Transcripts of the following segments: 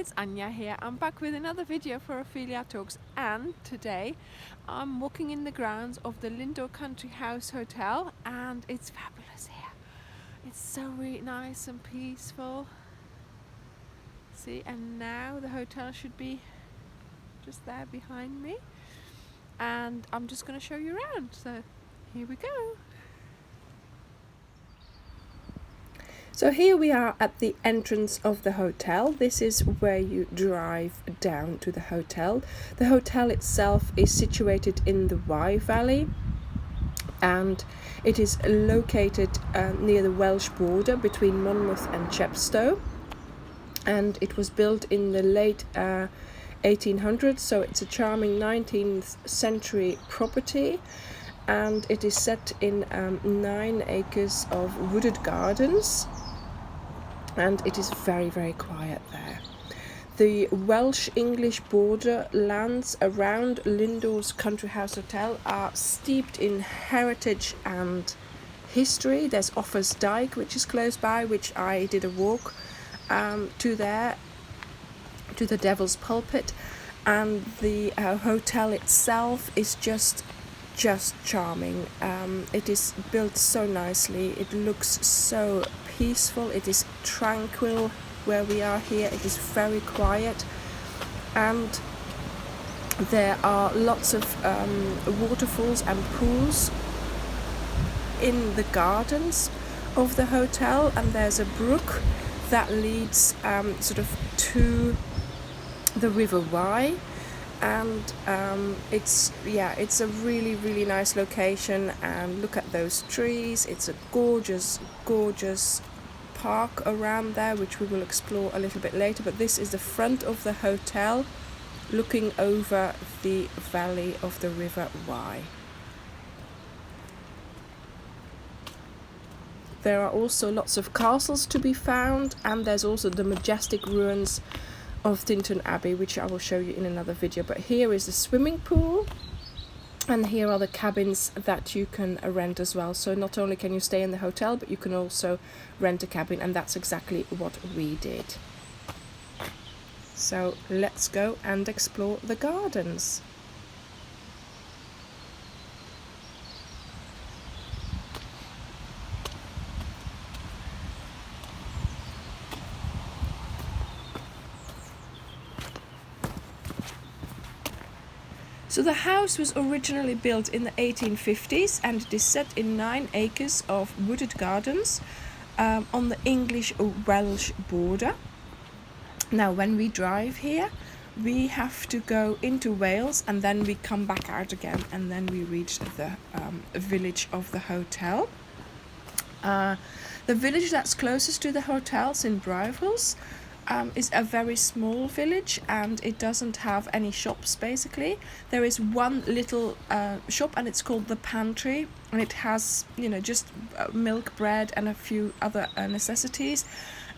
it's Anya here. I'm back with another video for Ophelia Talks, and today I'm walking in the grounds of the Lindors Country House Hotel, and it's fabulous here. It's so really nice and peaceful. See, and now the hotel should be just there behind me, and I'm just going to show you around. So here we go. So here we are at the entrance of the hotel. This is where you drive down to the hotel. The hotel itself is situated in the Wye Valley, and it is located near the Welsh border between Monmouth and Chepstow, and it was built in the late 1800s, so it's a charming 19th century property, and it is set in 9 acres of wooded gardens. And it is very, very quiet there. The Welsh-English border lands around Lindors Country House Hotel are steeped in heritage and history. There's Offa's Dyke, which is close by, which I did a walk to there, to the Devil's Pulpit. And the hotel itself is just charming. It is built so nicely. It looks so peaceful. It is tranquil where we are here. It is very quiet, and there are lots of waterfalls and pools in the gardens of the hotel, and there's a brook that leads sort of to the River Wye. And it's a really nice location, and look at those trees. It's a gorgeous park around there, which we will explore a little bit later, but this is the front of the hotel looking over the valley of the River Wye. There are also lots of castles to be found, and there's also the majestic ruins of Tintern Abbey, which I will show you in another video. But here is the swimming pool, and here are the cabins that you can rent as well. So not only can you stay in the hotel, but you can also rent a cabin, and that's exactly what we did. So let's go and explore the gardens. So the house was originally built in the 1850s, and it is set in 9 acres of wooded gardens on the English-Welsh border. Now when we drive here, we have to go into Wales, and then we come back out again, and then we reach the village of the hotel. The village that's closest to the hotel is in Briarhills. Is a very small village, and it doesn't have any shops basically. There is one little shop, and it's called the Pantry, and it has just milk, bread and a few other necessities,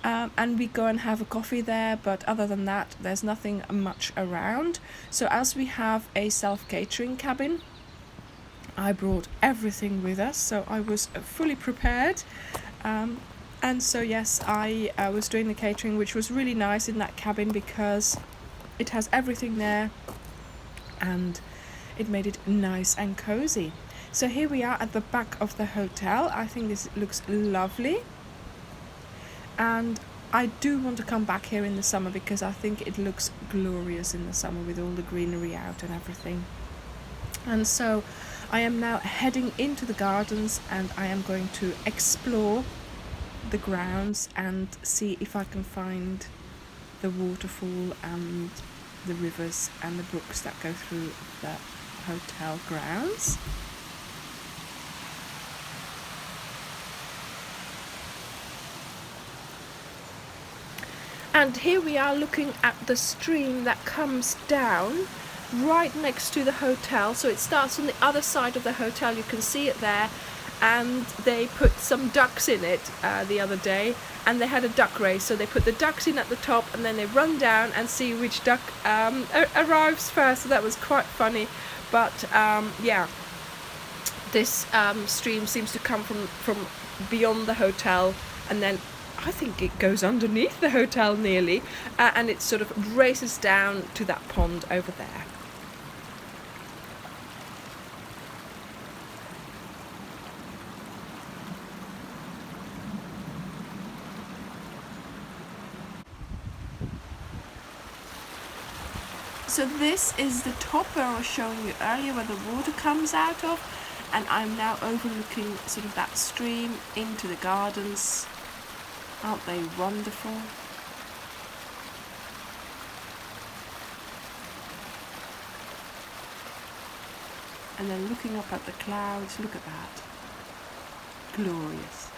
and we go and have a coffee there, but other than that there's nothing much around. So as we have a self-catering cabin, I brought everything with us, so I was fully prepared. And so yes, I was doing the catering, which was really nice in that cabin because it has everything there, and it made it nice and cozy. So here we are at the back of the hotel. I think this looks lovely, and I do want to come back here in the summer because I think it looks glorious in the summer with all the greenery out and everything. And so I am now heading into the gardens, and I am going to explore the grounds and see if I can find the waterfall and the rivers and the brooks that go through the hotel grounds. And here we are looking at the stream that comes down right next to the hotel. So it starts on the other side of the hotel, you can see it there. And they put some ducks in it the other day, and they had a duck race, so they put the ducks in at the top, and then they run down and see which duck arrives first. So that was quite funny. But this stream seems to come from beyond the hotel, and then I think it goes underneath the hotel nearly, and it sort of races down to that pond over there. So this is the top where I was showing you earlier, where the water comes out of, and I'm now overlooking sort of that stream into the gardens. Aren't they wonderful? And then looking up at the clouds, look at that. Glorious.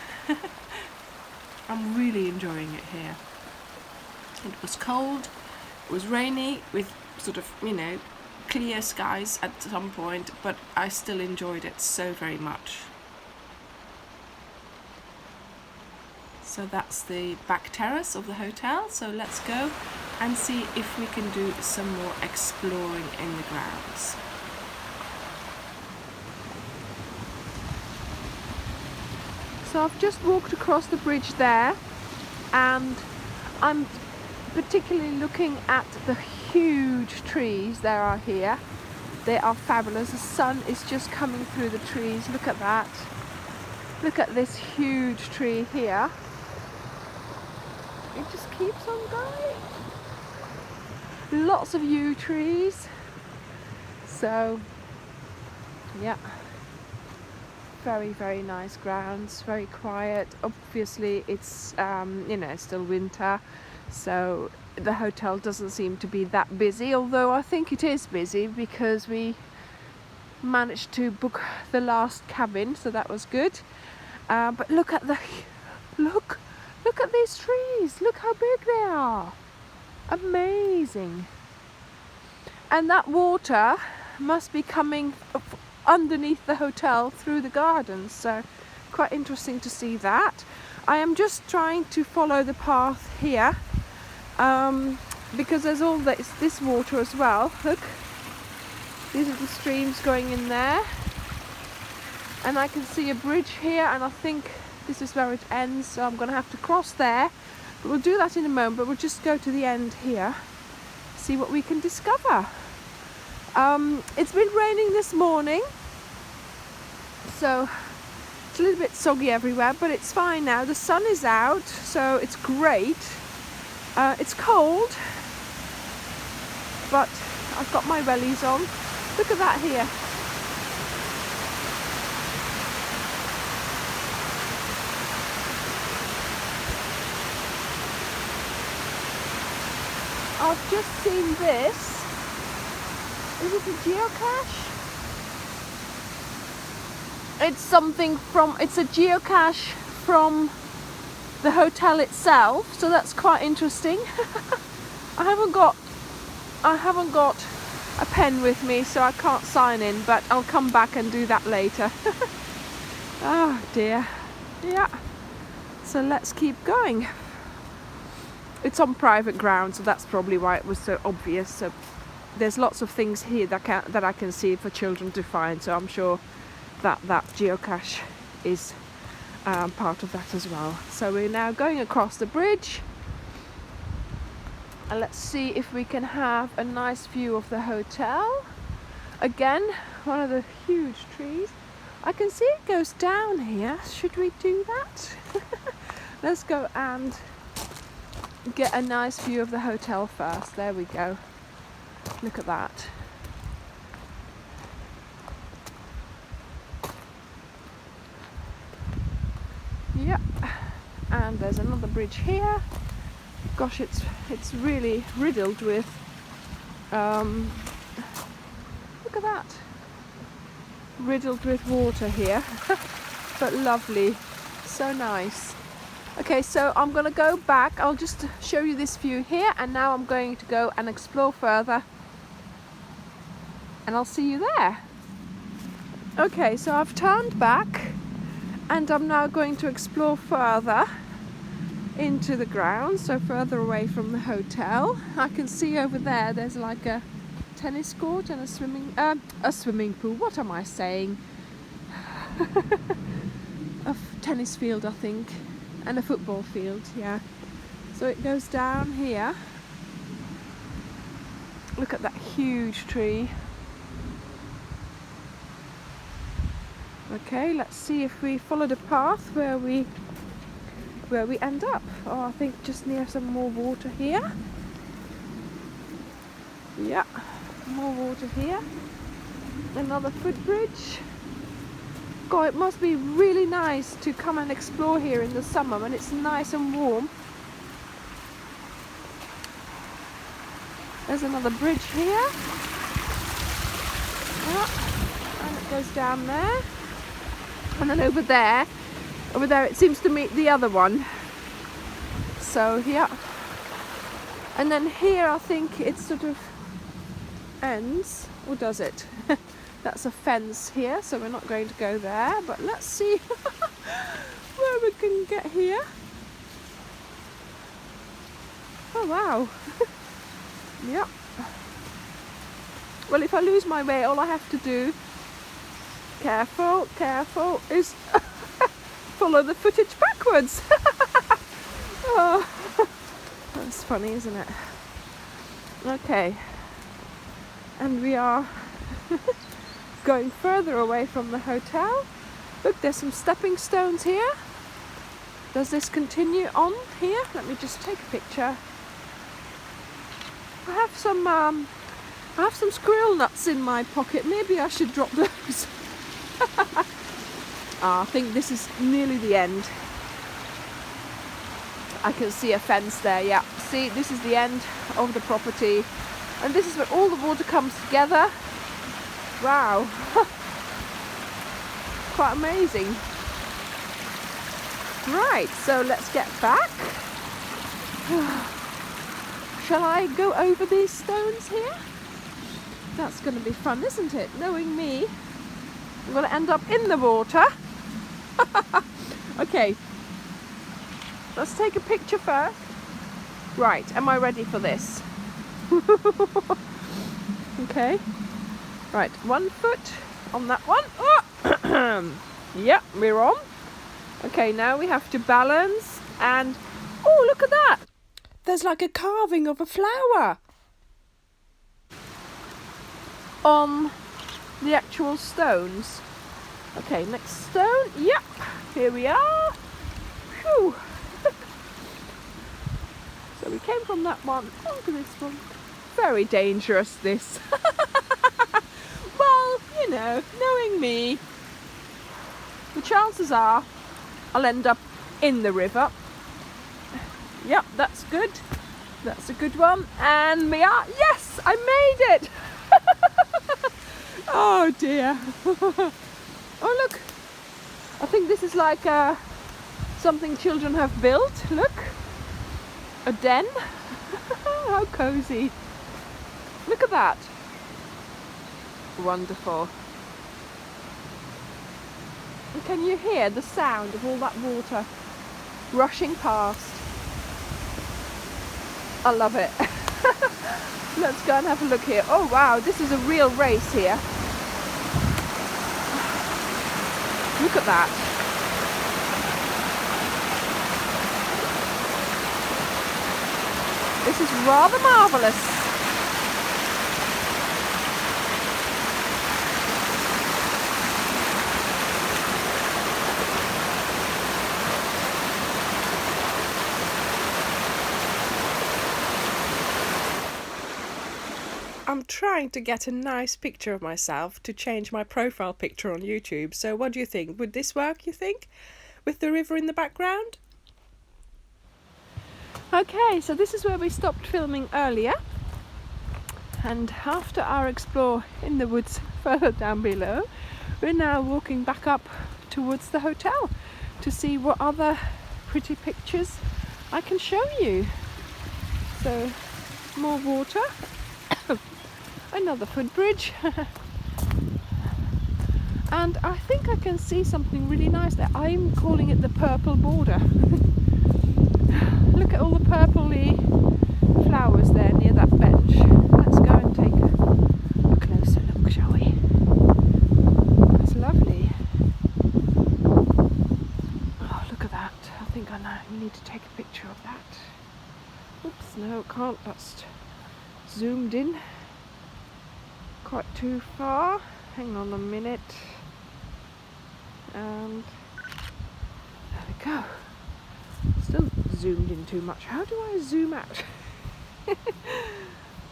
I'm really enjoying it here. It was cold, it was rainy with sort of, you know, clear skies at some point, but I still enjoyed it so very much. So that's the back terrace of the hotel, so let's go and see if we can do some more exploring in the grounds. So I've just walked across the bridge there, and I'm particularly looking at the huge trees there are here. They are fabulous. The sun is just coming through the trees. Look at that. Look at this huge tree here. It just keeps on going. Lots of yew trees. So, yeah. Very, very nice grounds. Very quiet. Obviously, it's you know, it's still winter, so the hotel doesn't seem to be that busy. Although I think it is busy because we managed to book the last cabin, so that was good. But look at Look at these trees. Look how big they are. Amazing. And that water must be coming underneath the hotel through the gardens. So quite interesting to see that. I am just trying to follow the path here because there's all this water as well. Look. These are the streams going in there. And I can see a bridge here, and I think this is where it ends, so I'm going to have to cross there. But we'll do that in a moment, but we'll just go to the end here, see what we can discover. It's been raining this morning, so it's a little bit soggy everywhere, but it's fine now. The sun is out, so it's great. It's cold, but I've got my wellies on. Look at that here. I've just seen this. Is it a geocache? It's a geocache from the hotel itself, so that's quite interesting. I haven't got a pen with me, so I can't sign in, but I'll come back and do that later. Oh dear. Yeah. So let's keep going. It's on private ground, so that's probably why it was so obvious. So there's lots of things here that I can see for children to find, so I'm sure that geocache is part of that as well. So we're now going across the bridge, and let's see if we can have a nice view of the hotel. Again, one of the huge trees. I can see it goes down here. Should we do that? Let's go and get a nice view of the hotel first. There we go. Look at that. Yep. And there's another bridge here. Gosh, it's really riddled with look at that. Riddled with water here. But lovely. So nice. Okay, so I'm going to go back. I'll just show you this view here, and now I'm going to go and explore further, and I'll see you there. Okay, so I've turned back, and I'm now going to explore further into the grounds, so further away from the hotel. I can see over there's like a tennis court and a swimming pool. What am I saying? A tennis field, I think. And a football field, yeah. So it goes down here. Look at that huge tree. Okay, let's see if we follow the path where we end up. Oh, I think just near some more water here. Yeah, more water here. Another footbridge. God, it must be really nice to come and explore here in the summer when it's nice and warm. There's another bridge here. Yeah, and it goes down there. And then over there it seems to meet the other one. So yeah. And then here I think it sort of ends, or does it? That's a fence here, so we're not going to go there, but let's see where we can get here. Oh wow. Yep. Well, if I lose my way, all I have to do, careful, is follow the footage backwards. Oh, that's funny, isn't it? Okay. And we are going further away from the hotel. Look, there's some stepping stones here. Does this continue on here? Let me just take a picture. I have some squirrel nuts in my pocket. Maybe I should drop those. I think this is nearly the end. I can see a fence there, yeah. See, this is the end of the property. And this is where all the water comes together. Wow. Quite amazing. Right, so let's get back. Shall I go over these stones here? That's going to be fun, isn't it? Knowing me, I'm going to end up in the water. Okay, let's take a picture first. Right, am I ready for this? Okay, right, 1 foot on that one. Oh. Yep, we're on. Okay, now we have to balance and, oh, look at that. There's like a carving of a flower on the actual stones. Okay, next stone. Yep, here we are. Whew. So we came from that one onto this one. Very dangerous, this. Well, you know, knowing me, the chances are I'll end up in the river. Yep, that's good. That's a good one. And we are, yes, I made it. Oh dear. Oh look, I think this is like something children have built. Look, a den. How cozy. Look at that. Wonderful. And can you hear the sound of all that water rushing past? I love it. Let's go and have a look here. Oh wow, this is a real race here. Look at that. This is rather marvellous. I'm trying to get a nice picture of myself to change my profile picture on YouTube. So what do you think? Would this work, you think? With the river in the background? Okay, so this is where we stopped filming earlier. And after our explore in the woods further down below, we're now walking back up towards the hotel to see what other pretty pictures I can show you. So, more water. Another footbridge. And I think I can see something really nice there. I'm calling it the purple border. Look at all the purpley flowers there near that bench. Let's go and take a closer look, shall we? That's lovely. Oh, look at that. I think I know. we need to take a picture of that. Oops, no, can't. That's zoomed in quite too far. Hang on a minute. And there we go. Still zoomed in too much. How do I zoom out?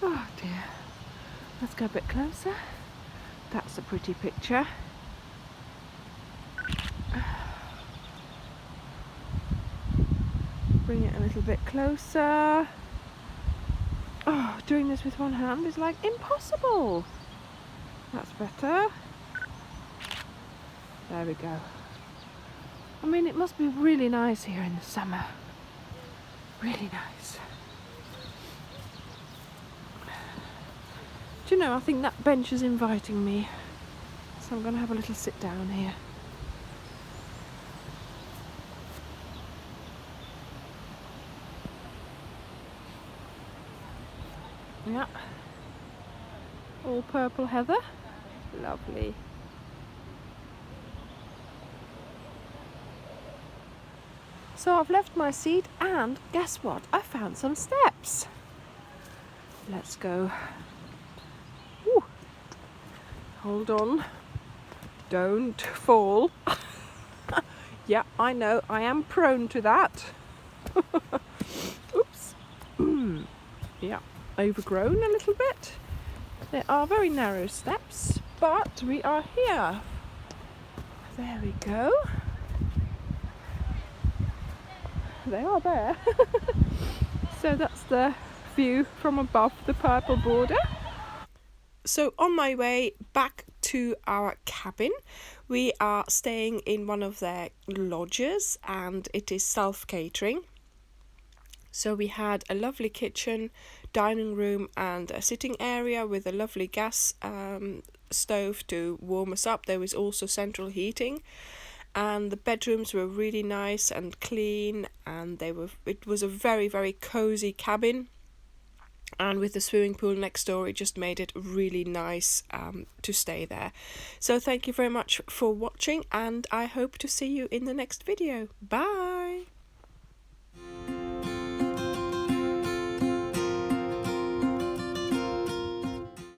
Oh dear. Let's go a bit closer. That's a pretty picture. Bring it a little bit closer. Oh, doing this with one hand is like impossible. That's better. There we go. I mean, it must be really nice here in the summer. Really nice. Do you know, I think that bench is inviting me. So I'm going to have a little sit down here. Yeah. All purple heather. Lovely. So I've left my seat and guess what? I found some steps. Let's go. Ooh. Hold on. Don't fall. Yeah, I know. I am prone to that. Oops. Yeah, overgrown a little bit. They are very narrow steps, but we are here. There we go. They are there. So that's the view from above the purple border. So on my way back to our cabin, we are staying in one of their lodges and it is self-catering. So we had a lovely kitchen, dining room and a sitting area with a lovely gas stove to warm us up. There was also central heating. And the bedrooms were really nice and clean, and it was a very, very cozy cabin, and with the swimming pool next door it just made it really nice to stay there. So thank you very much for watching, and I hope to see you in the next video. Bye.